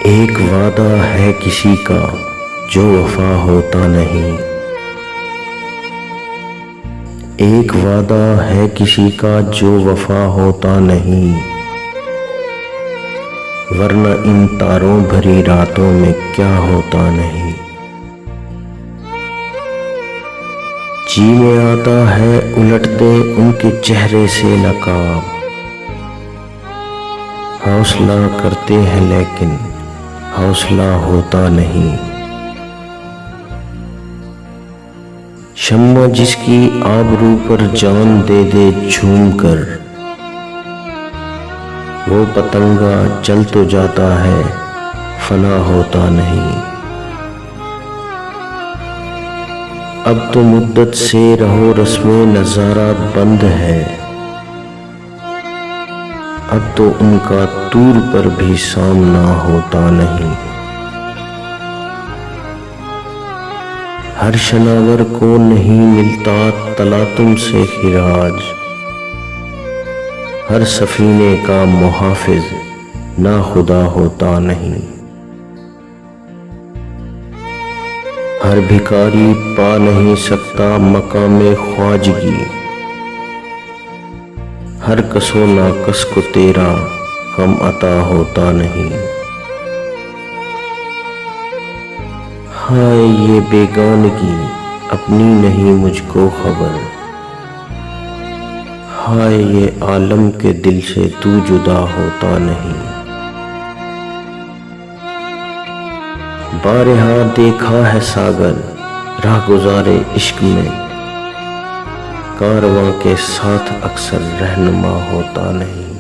ایک وعدہ ہے کسی کا جو وفا ہوتا نہیں، ایک وعدہ ہے کسی کا جو وفا ہوتا نہیں، ورنہ ان تاروں بھری راتوں میں کیا ہوتا نہیں۔ جی میں آتا ہے الٹ دے ان کے چہرے سے نقاب، حوصلہ کرتے ہیں لیکن حوصلہ ہوتا نہیں۔ شمع جس کی آبرو پر جان دے دے جھوم کر، وہ پتنگا چل تو جاتا ہے فنا ہوتا نہیں۔ اب تو مدت سے رہو رسم نظارہ بند ہے، اب تو ان کا طور پر بھی سامنا ہوتا نہیں۔ ہر شناور کو نہیں ملتا تلاطم سے خراج، ہر سفینے کا محافظ نا خدا ہوتا نہیں۔ ہر بھکاری پا نہیں سکتا مقام خواجگی، ہر کس و ناکس کو تیرا غم عطا ہوتا نہیں۔ ہائے یہ بیگانگی اپنی نہیں مجھ کو خبر، ہائے یہ عالم کے دل سے تو جدا ہوتا نہیں۔ بارہا دیکھا ہے ساگر راہ گزارے عشق میں، کارواں کے ساتھ اکثر رہنما ہوتا نہیں۔